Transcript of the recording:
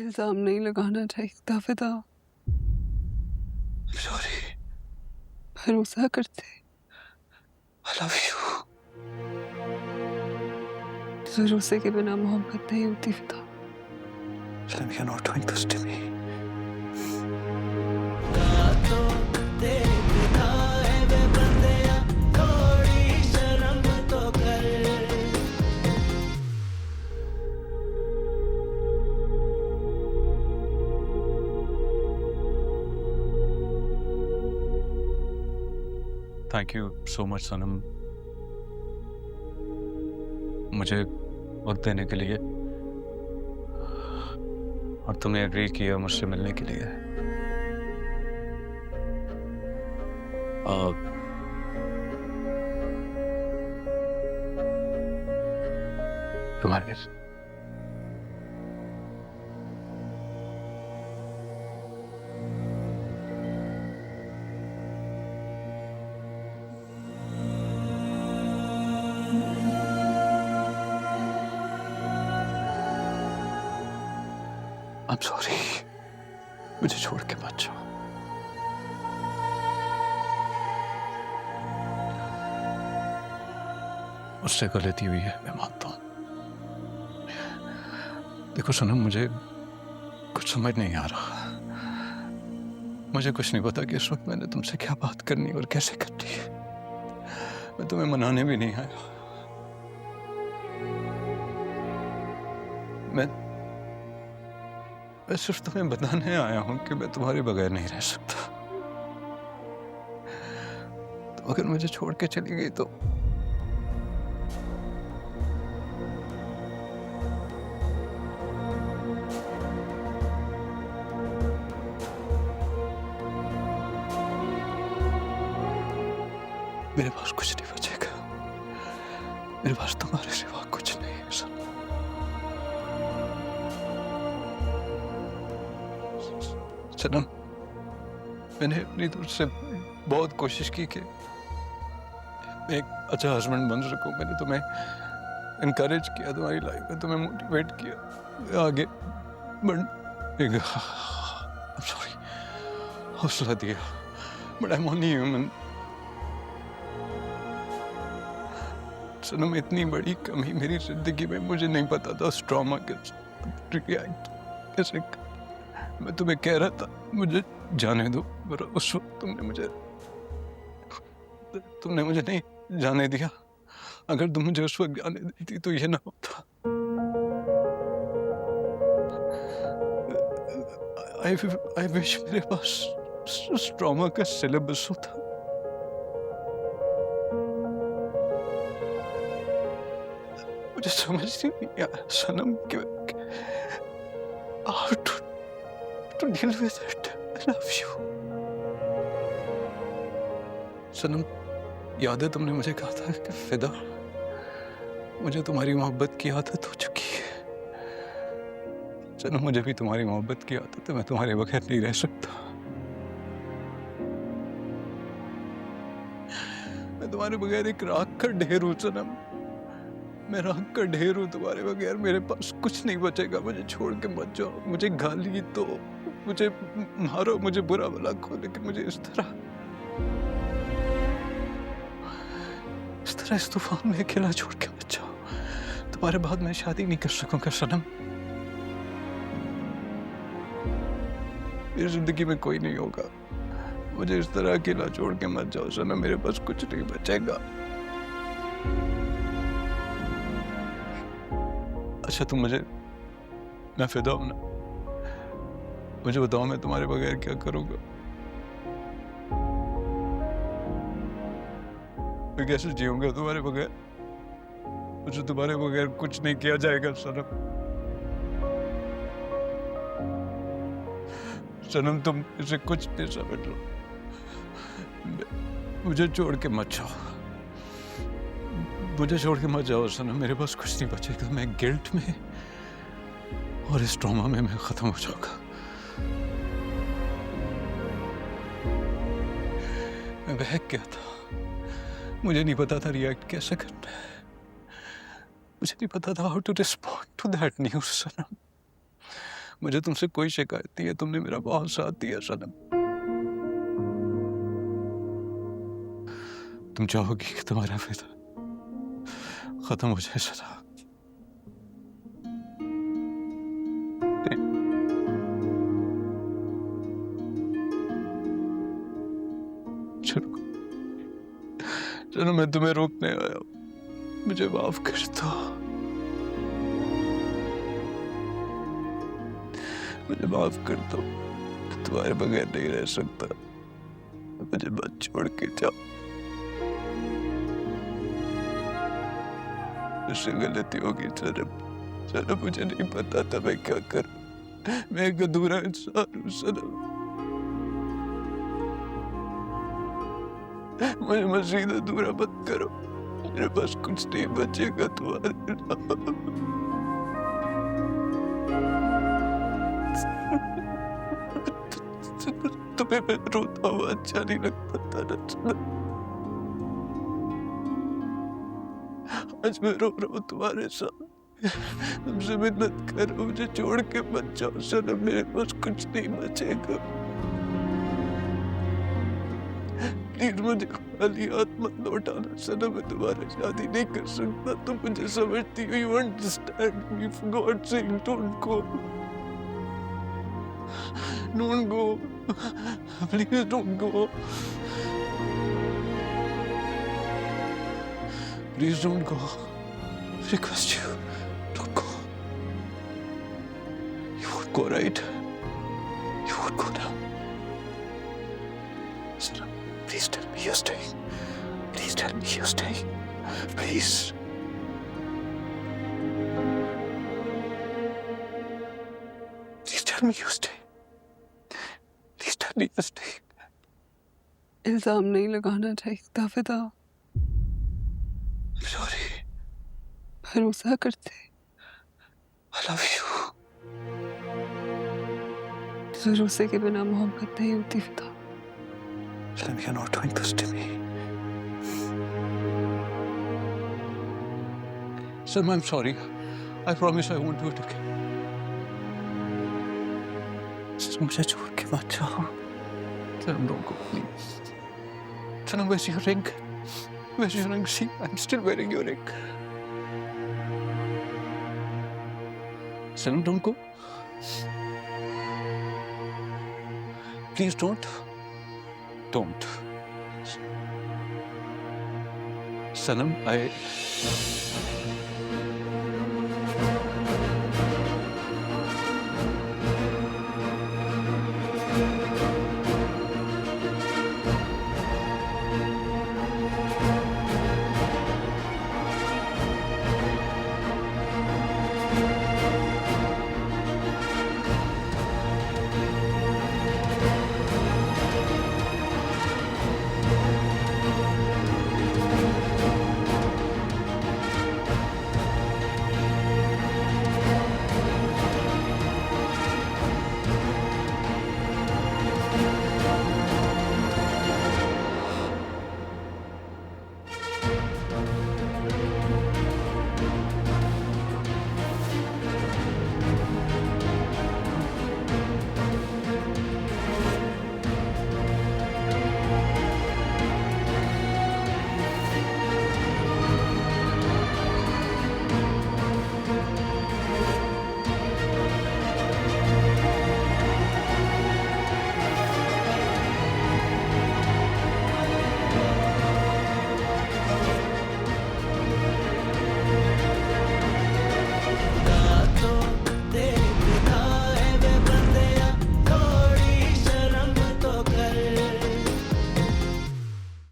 इल्ज़ाम नहीं लगाना चाहिए था फिदा। सॉरी। भरोसा करते, आई लव यू। भरोसे के बिना मोहब्बत नहीं होती फिदा। Sanam, you're not doing this to me. Thank you so much Sanam, मुझे वक्त देने के लिए और तुमने एग्री किया मुझसे मिलने के लिए। तुम्हारे आई एम सॉरी, मुझे छोड़ के मत जाओ। उससे गलती हुई है, मैं मानता हूं। देखो सनम, मुझे कुछ समझ नहीं आ रहा। मुझे कुछ नहीं पता कि इस वक्त मैंने तुमसे क्या बात करनी और कैसे करनी है। मैं तुम्हें मनाने भी नहीं आया। मैं सिर्फ तुम्हें बताने आया हूं कि मैं तुम्हारे बगैर नहीं रह सकता। तो अगर मुझे छोड़ के चली गई तो मेरे पास कुछ नहीं बचेगा। मेरे पास तुम्हारे सिवा कुछ नहीं है सनम। सनम, मैंने अपनी तरफ से बहुत कोशिश की कि मैं एक अच्छा हस्बैंड बन सकूं। मैंने तुम्हें इनकरेज किया, तुम्हारी लाइफ में तुम्हें मोटिवेट किया आगे बढ़ने का। सॉरी, हौसला दिया, but I am only human. Sanam, इतनी बड़ी कमी मेरी जिंदगी में मुझे नहीं पता था उस ट्रॉमा के रिएक्ट कैसे। मैं तुम्हें कह रहा था मुझे जाने दो, पर उस वक्त तुमने मुझे नहीं जाने दिया। अगर तुम मुझे उस वक्त जाने देती तो ये ना होता। आई विश मेरे पास उस ट्रॉमा का सिलेबस होता। मुझे समझ नहीं आया सनम कि how to deal with it. I love you. सनम, याद है तुमने मुझे कहा था कि फिदा, मुझे तुम्हारी मोहब्बत की आदत हो चुकी है। सनम, मुझे भी तुम्हारी मोहब्बत की आदत है। मैं तुम्हारे बगैर नहीं रह सकता। मैं तुम्हारे बगैर एक राख का ढेर हूं सनम। मैं राख का ढेर हूं तुम्हारे बगैर। मेरे पास कुछ नहीं बचेगा। मुझे छोड़ के मत जाओ। मुझे गाली दो, मुझे मारो, मुझे बुरा भला कहो, लेकिन मुझे इस तरह इस तूफान में अकेला छोड़ के मत जाओ। तुम्हारे बाद मैं शादी नहीं कर सकूंगा सनम। मेरी जिंदगी में कोई नहीं होगा। मुझे इस तरह अकेला छोड़ के मत जाओ सनम। मेरे पास कुछ नहीं बचेगा। अच्छा, तुम मुझे, मैं फिदा हूं ना, मुझे बताओ मैं तुम्हारे बगैर क्या करूंगा। मैं कैसे जीऊंगा तुम्हारे बगैर। मुझे तुम्हारे बगैर कुछ नहीं किया जाएगा सनम। सनम, तुम इसे कुछ नहीं समझ लो। मुझे छोड़ के मत जाओ। मुझे छोड़ के मत जाओ सनम। मेरे पास कुछ नहीं बचेगा। मैं गिल्ट में और इस ट्रॉमा में मैं खत्म हो जाऊंगा। मैं बहक गया था। मुझे नहीं पता था रिएक्ट कैसे करना है। मुझे नहीं पता था how to respond to that news Sanam. मुझे तुमसे कोई शिकायत नहीं है, तुमने मेरा बहुत साथ दिया सनम। तुम चाहोगी कि तुम्हारा फिदा खत्म हो जाए सदा? चलो चलो, मैं तुम्हें रोकने आया हूं, मुझे माफ कर दो, मुझे माफ कर दो। तुम्हारे बगैर नहीं रह सकता, मुझे मत छोड़ के जाओ। मुझसे गलती होगी सनम, सनम मुझे नहीं पता था मैं क्या करूं, मैं एक अधूरा इंसान हूं सनम। मुझे मजीद अधूरा मत करो, मेरे पास कुछ नहीं बचेगा तुम्हारे अलावा। तुम्हें मैं रोता हुआ अच्छा नहीं लगता था ना सनम। आज मैं रो रहा हूँ तुम्हारे साथ, तुमसे मिन्नत करो, मुझे छोड़ के मत जाओ सनम, मेरे पास कुछ नहीं बचेगा। प्लीज मुझे खाली हाथ मत लौटाना सनम, मैं तुम्हारा शादी नहीं कर सकता, तुम मुझे समझती हो, you understand me, for God sake don't go, don't go, please don't go, please don't go, request you, don't go, you won't go, right? You won't go now. Stop. Please tell me you're staying. Please tell me you're staying. Please. Please tell me you're staying. Please tell me you're staying. इल्जाम नहीं लगाना चाहिए था फिदा, I'm sorry. भरोसा करते, I love you. भरोसे के बिना मोहब्बत नहीं होती फिदा। Tell me you're not doing this to me. Sam, I'm sorry. I promise I won't do it again. मुझे छोड़ के मत जाओ। Sam, don't go, please. Sam, where's your ring? Where's your ring? See, I'm still wearing your ring. Sam, don't go. Please don't. Don't. Sanam,